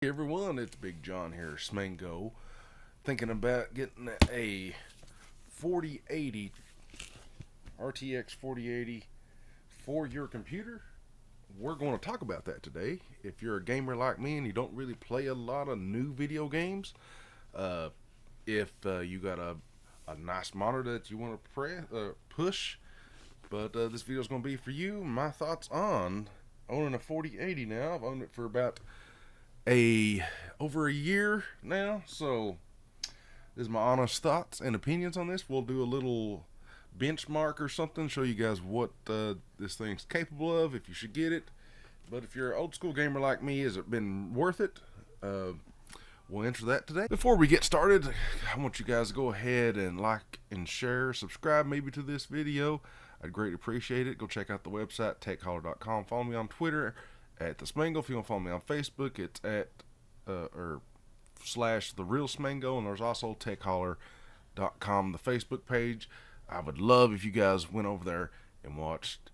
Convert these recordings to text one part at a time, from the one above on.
Hey everyone, it's Big John here, Smango. Thinking about getting a 4080 RTX 4080 for your computer. We're going to talk about that today. If you're a gamer like me and you don't really play a lot of new video games, uh, if you got a nice monitor that you want to push, but this video is going to be for you. My thoughts on owning a 4080 now. I've owned it for about a over a year now, so this is my honest thoughts and opinions on this. We'll do a little benchmark or something, show you guys what this thing's capable of, if you should get it. But if you're an old school gamer like me, has it been worth it? We'll answer that today. Before we get started, I want you guys to go ahead and like and share, subscribe maybe to this video. I'd greatly appreciate it. Go check out the website, techholler.com. Follow me on Twitter at the Smango. If you want to follow me on Facebook, it's at or slash the real Smango, and there's also techholler.com, the Facebook page. I would love if you guys went over there and watched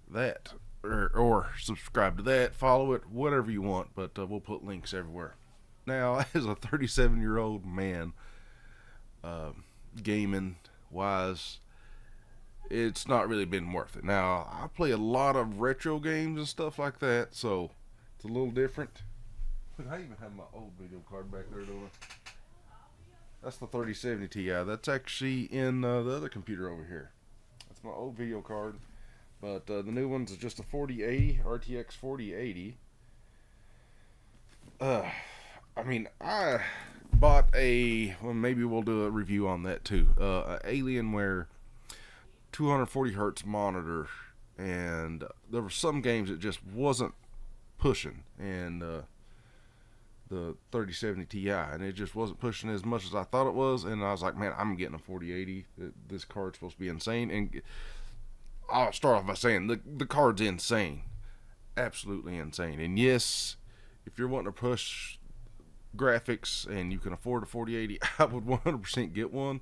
that, or subscribe to that, follow it, whatever you want. But we'll put links everywhere. Now, as a 37-year-old man, gaming wise, it's not really been worth it. Now, I play a lot of retro games and stuff like that, so it's a little different. Look, I even have my old video card back there doing. That's the 3070 Ti. That's actually in the other computer over here. That's my old video card. But the new one's just a 4080, RTX 4080. I bought well, maybe we'll do a review on that too. Alienware 240 hertz monitor, and there were some games that just wasn't pushing, and the 3070 Ti, and it just wasn't pushing as much as I thought it was, and I was like, man, I'm getting a 4080. This card's supposed to be insane, and I'll start off by saying the card's insane, absolutely insane. And yes, if you're wanting to push graphics and you can afford a 4080, I would 100% get one.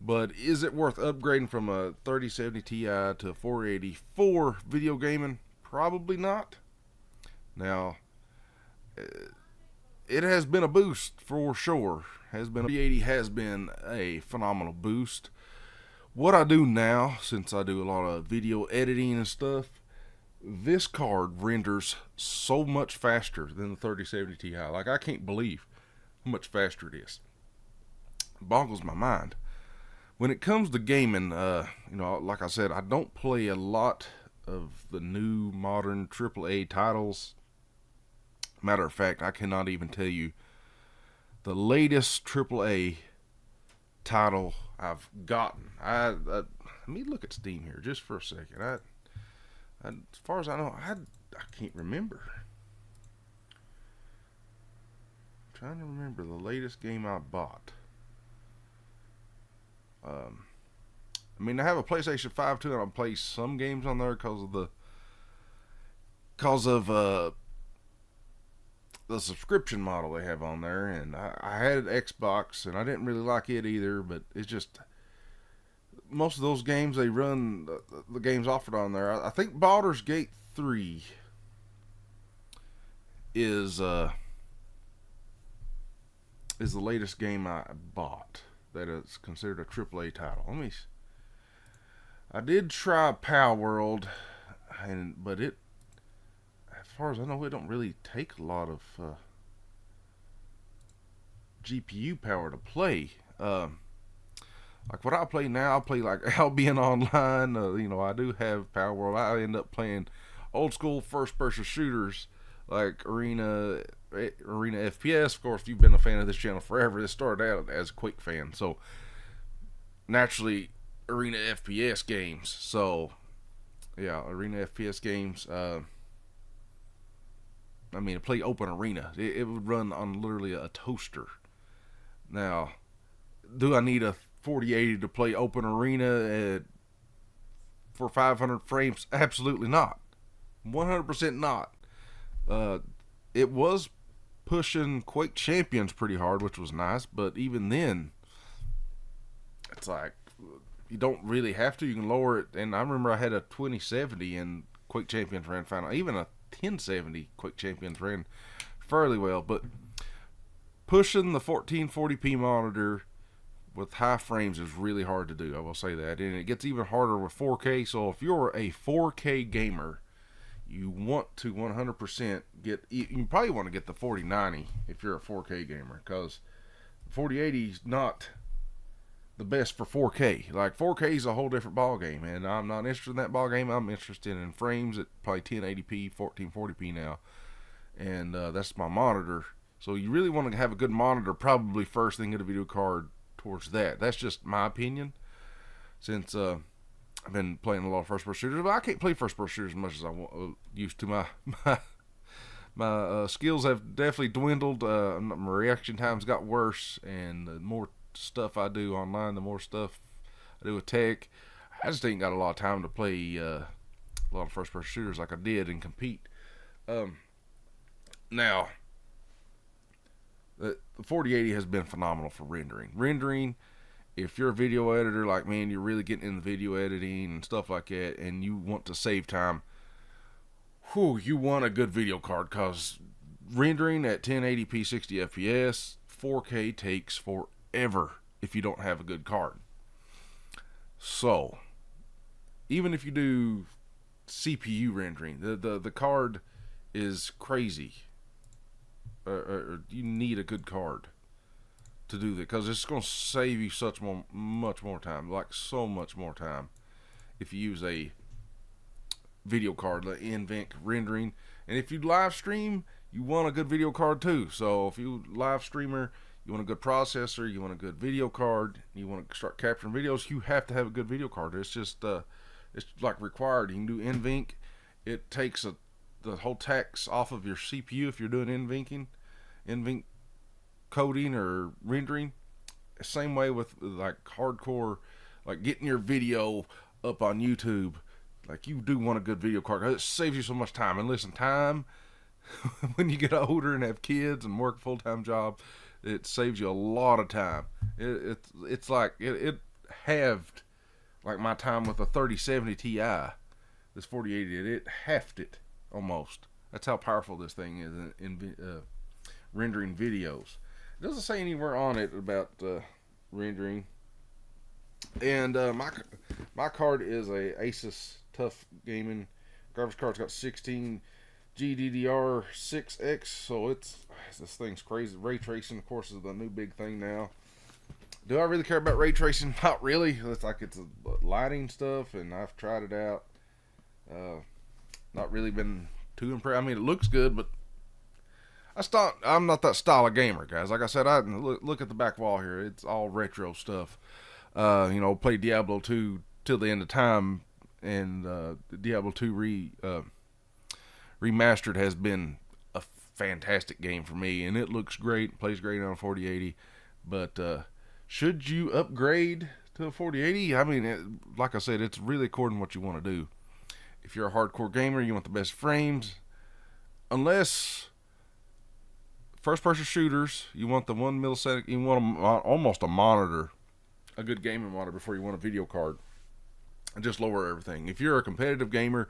But is it worth upgrading from a 3070 Ti to a 480 for video gaming? Probably not. Now, it has been a boost for sure. 4080 has been a phenomenal boost. What I do now, since I do a lot of video editing and stuff, this card renders so much faster than the 3070 Ti. Like, I can't believe how much faster it is. It boggles my mind. When it comes to gaming, like I said, I don't play a lot of the new modern AAA titles. Matter of fact, I cannot even tell you the latest AAA title I've gotten. Let me look at Steam here just for a second. As far as I know, I can't remember. I'm trying to remember the latest game I bought. I have a PlayStation 5 too, and I'll play some games on there because of the subscription model they have on there. And I had an Xbox, and I didn't really like it either. But it's just most of those games they run the games offered on there. I think Baldur's Gate 3 is the latest game I bought that is considered a AAA title. I did try Power World, but as far as I know, it don't really take a lot of GPU power to play. Like what I play now, I play like Albion Online. I do have Power World. I end up playing old school first person shooters like Arena FPS. Of course, if you've been a fan of this channel forever, this started out as a Quake fan, so naturally Arena FPS games. So yeah, Arena FPS games. To play Open Arena, it would run on literally a toaster. Now, do I need a 4080 to play Open Arena for 500 frames? Absolutely not. 100% not. It was pushing Quake Champions pretty hard, which was nice, but even then, it's like you don't really have to. You can lower it, and I remember I had a 2070 and Quake Champions ran fine. Even a 1070 Quake Champions ran fairly well, but pushing the 1440p monitor with high frames is really hard to do. I will say that, and it gets even harder with 4K. So if you're a 4K gamer, you want to 100% get. You probably want to get the 4090 if you're a 4K gamer, because 4080 is not the best for 4K. Like 4K is a whole different ball game, and I'm not interested in that ball game. I'm interested in frames at probably 1080p, 1440p now, and that's my monitor. So you really want to have a good monitor, probably first thing, get a video card towards that. That's just my opinion, since I've been playing a lot of first-person shooters, but I can't play first-person shooters as much as I used to. My skills have definitely dwindled. My reaction times got worse, and the more stuff I do online, the more stuff I do with tech. I just ain't got a lot of time to play a lot of first-person shooters like I did and compete. Now, the 4080 has been phenomenal for rendering. If you're a video editor like me and you're really getting into video editing and stuff like that, and you want to save time, you want a good video card, because rendering at 1080p 60 fps 4K takes forever if you don't have a good card. So even if you do CPU rendering, the card is crazy. You need a good card to do that, because it's going to save you much more time, like so much more time, if you use a video card like NVENC rendering. And if you live stream, you want a good video card too. So if you live streamer, you want a good processor, you want a good video card, you want to start capturing videos, you have to have a good video card. It's just it's like required. You can do NVENC. It takes the whole tax off of your CPU if you're doing NVENC coding or rendering. Same way with like hardcore, like getting your video up on YouTube. Like, you do want a good video card. It saves you so much time. And listen, time when you get older and have kids and work a full-time job, it saves you a lot of time. It's like it halved like my time with a 3070 Ti. This 4080, it halved it almost. That's how powerful this thing is in rendering videos. It doesn't say anywhere on it about rendering. And my card is a Asus Tough Gaming graphics card. It's got 16 GDDR6X, so this thing's crazy. Ray tracing, of course, is the new big thing now. Do I really care about ray tracing? Not really. It's like it's lighting stuff, and I've tried it out. Not really been too impressed. I mean, it looks good, but I'm not that style of gamer, guys. Like I said, I look at the back wall here. It's all retro stuff. Play Diablo 2 till the end of time, and Diablo 2 remastered has been a fantastic game for me, and it looks great, plays great on a 4080. But should you upgrade to a 4080? I mean, like I said, it's really according to what you want to do. If you're a hardcore gamer, you want the best frames. Unless first-person shooters, you want the 1 millisecond, you want almost a monitor, a good gaming monitor before you want a video card, and just lower everything. If you're a competitive gamer,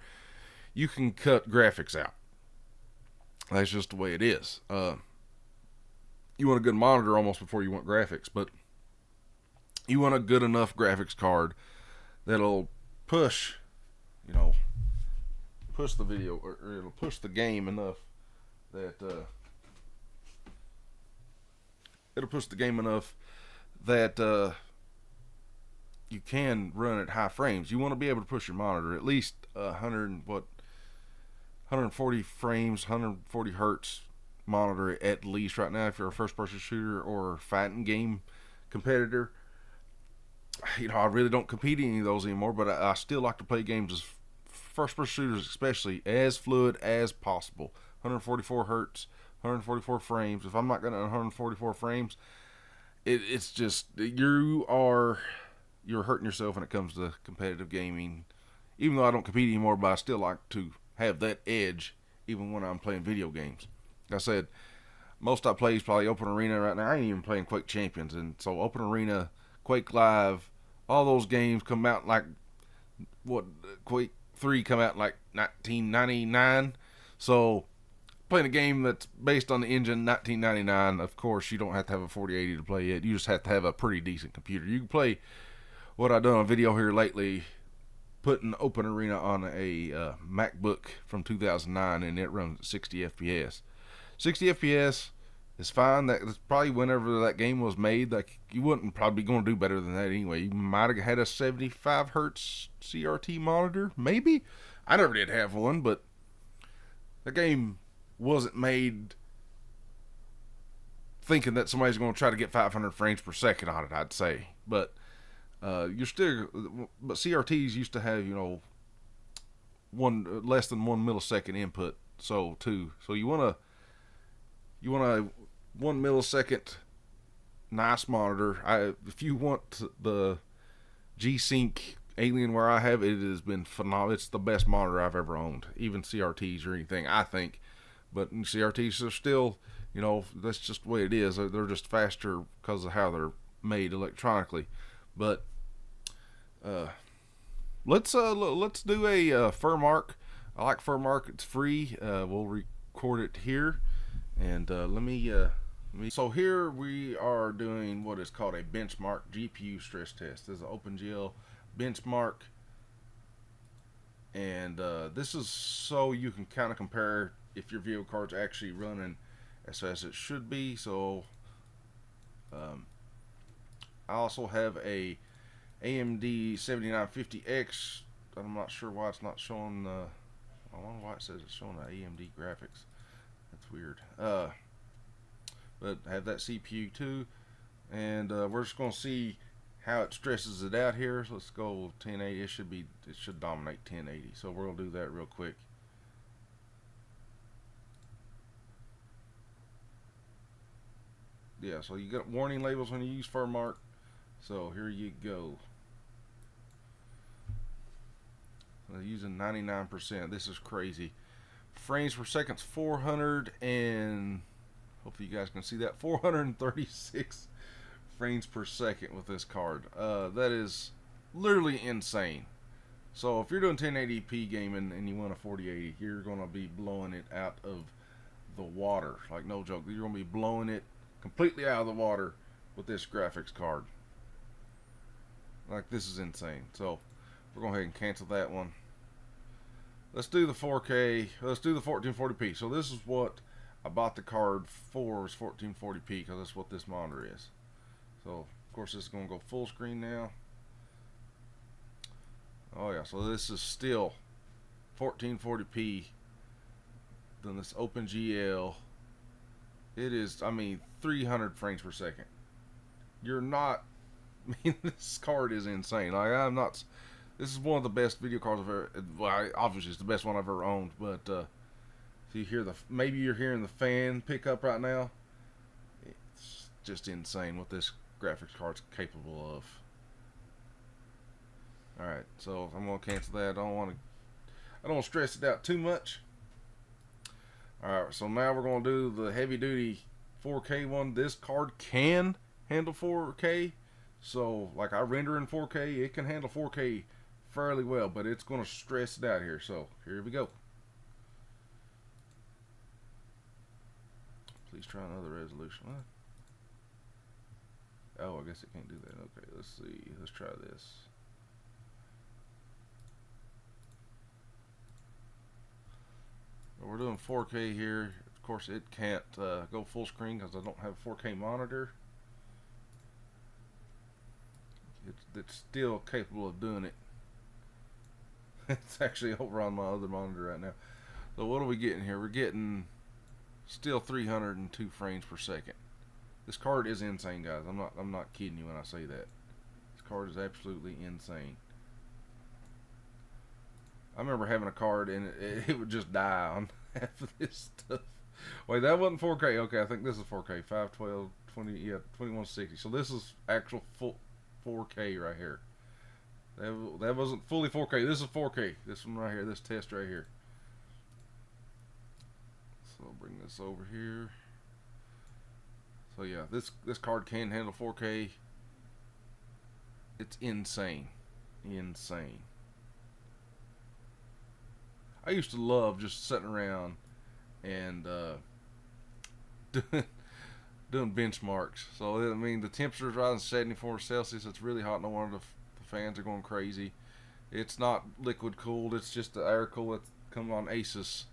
you can cut graphics out. That's just the way it is. You want a good monitor almost before you want graphics, but you want a good enough graphics card that'll push the video, or it'll push the game enough that you can run at high frames. You want to be able to push your monitor at least 140 frames, 140 hertz monitor at least right now if you're a first-person shooter or fighting game competitor. I really don't compete in any of those anymore, but I still like to play games as first-person shooters, especially as fluid as possible. 144 hertz, 144 frames. If I'm not going to 144 frames, it's just you're hurting yourself when it comes to competitive gaming. Even though I don't compete anymore, but I still like to have that edge even when I'm playing video games. Like I said, most I play is probably Open Arena right now. I ain't even playing Quake Champions, and so Open Arena, Quake Live, all those games come out like Quake 3 come out in like 1999. So playing a game that's based on the engine 1999, of course you don't have to have a 4080 to play it. You just have to have a pretty decent computer. You can play what I've done on a video here lately, putting Open Arena on a MacBook from 2009, and it runs at 60 FPS. 60 FPS is fine. That's probably whenever that game was made. Like, you wouldn't probably going to do better than that anyway. You might have had a 75 hertz CRT monitor, maybe. I never did have one, but the game wasn't made thinking that somebody's going to try to get 500 frames per second on it, I'd say. But you're still, but CRTs used to have, one less than 1 millisecond input. So you want a 1 millisecond nice monitor. If you want the G-Sync Alienware I have, it has been phenomenal. It's the best monitor I've ever owned, even CRTs or anything, I think. But CRTs are still, that's just the way it is. They're just faster because of how they're made electronically. But let's do a Furmark. I like Furmark. It's free. We'll record it here, and let me. So here we are doing what is called a benchmark GPU stress test. This is an OpenGL benchmark, and this is so you can kind of compare if your video card's actually running as fast as it should be. So I also have a AMD 7950X. I'm not sure why it's not showing I don't know why it says it's showing the AMD graphics. That's weird. But I have that CPU too, and we're just going to see how it stresses it out here. So let's go 1080. It should dominate 1080. So we're going to do that real quick. Yeah, so you got warning labels when you use Furmark. So here you go. Using 99%. This is crazy. Frames per second, 400, and hopefully you guys can see that, 436 frames per second with this card. That is literally insane. So if you're doing 1080p gaming and you want a 4080, you're going to be blowing it out of the water. Like, no joke. You're going to be blowing it completely out of the water with this graphics card. Like, this is insane. So we're going to go ahead and cancel that one. Let's do the 4K. Let's do the 1440p. So this is what I bought the card for, is 1440p, because that's what this monitor is. So of course this is going to go full screen now. Oh yeah, so this is still 1440p. Then this OpenGL. It is, 300 frames per second. You're not. This card is insane. Like, this is one of the best video cards I've ever. Well, obviously it's the best one I've ever owned. But so you hear maybe you're hearing the fan pick up right now. It's just insane what this graphics card's capable of. All right, so I'm gonna cancel that. I don't want to stress it out too much. All right, so now we're gonna do the heavy duty 4K one. This card can handle 4K. So, like, I render in 4K, it can handle 4K fairly well, but it's going to stress it out here. So, here we go. Please try another resolution. Oh, I guess it can't do that. Okay, let's see. Let's try this. We're doing 4K here. Of course, it can't go full screen because I don't have a 4K monitor. It's still capable of doing it. It's actually over on my other monitor right now. So what are we getting here? We're getting still 302 frames per second. This card is insane, guys. I'm not kidding you when I say that. This card is absolutely insane. I remember having a card and it would just die on half of this stuff. Wait, that wasn't 4K. Okay, I think this is 4K. 512, 2160. So this is actual full 4K right here. That wasn't fully 4K. This is 4K. This one right here. This test right here. So I'll bring this over here. So yeah, this card can handle 4K. It's insane. I used to love just sitting around and doing benchmarks. So I mean, the temperature's rising 74 Celsius. It's really hot. No wonder the fans are going crazy. It's not liquid cooled. It's just the air cool that comes on Asus.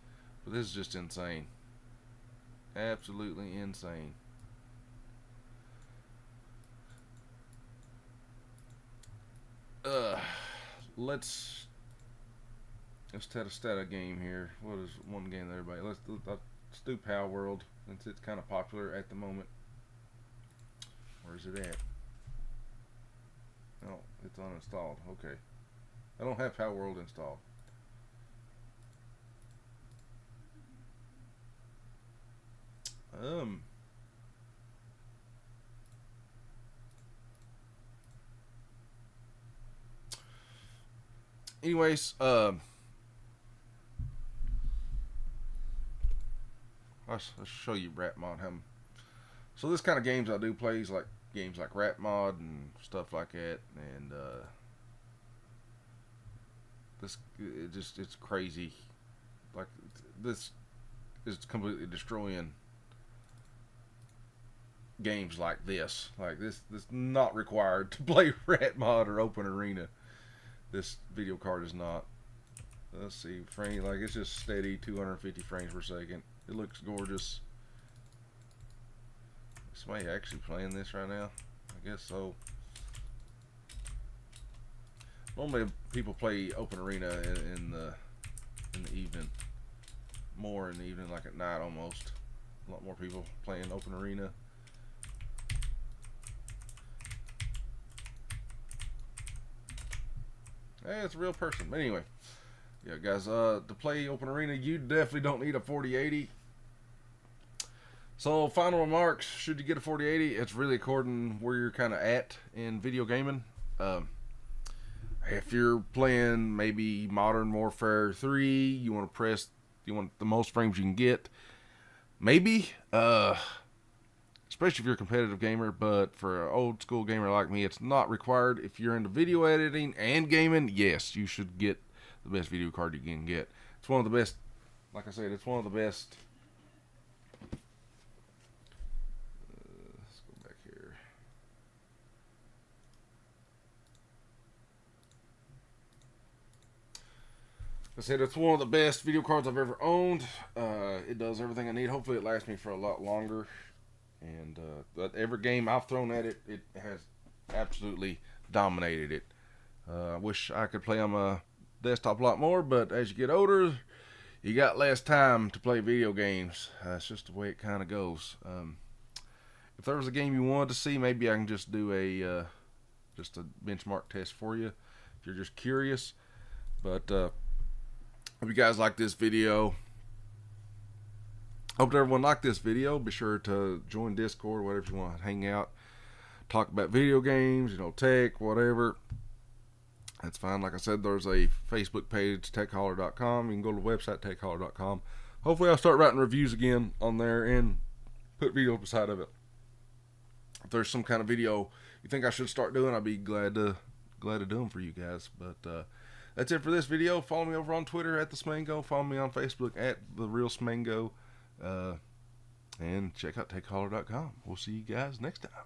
But this is just insane. Absolutely insane. Let's stat a game here. What is one game that everybody? Let's do Power World since it's kind of popular at the moment. Where is it at? Oh, it's uninstalled. Okay, I don't have Power World installed. Anyways, let's show you Rat Mod. So this kind of games I do plays like games like Rat Mod and stuff like that, and it's crazy. Like this is completely destroying games like this. Like this not required to play Rat Mod or Open Arena. This video card is not. Let's see, frame, like it's just steady 250 frames per second. It looks gorgeous. Is somebody actually playing this right now? I guess so. Normally people play Open Arena in the evening. More in the evening, like at night almost. A lot more people playing Open Arena. Hey, it's a real person. But anyway, yeah, guys, to play Open Arena, you definitely don't need a 4080. So, final remarks, should you get a 4080, it's really according where you're kind of at in video gaming. If you're playing maybe Modern Warfare 3, you want the most frames you can get, maybe, especially if you're a competitive gamer. But for an old school gamer like me, it's not required. If you're into video editing and gaming, yes, you should get the best video card you can get. It's one of the best, like I said, it's one of the best. Let's go back here. I said it's one of the best video cards I've ever owned. It does everything I need. Hopefully it lasts me for a lot longer. And but every game I've thrown at it, it has absolutely dominated it. I wish I could play on my desktop a lot more, but as you get older, you got less time to play video games. That's just the way it kind of goes. If there was a game you wanted to see, maybe I can just do a benchmark test for you if you're just curious. But hope you guys like this video. Hope everyone liked this video. Be sure to join Discord, whatever you want to hang out, talk about video games, tech, whatever. That's fine. Like I said, there's a Facebook page, techholler.com. You can go to the website, techholler.com. Hopefully I'll start writing reviews again on there and put videos beside of it. If there's some kind of video you think I should start doing, I'd be glad to do them for you guys. But that's it for this video. Follow me over on Twitter at the Smango. Follow me on Facebook at the Real Smango. And check out techholler.com. We'll see you guys next time.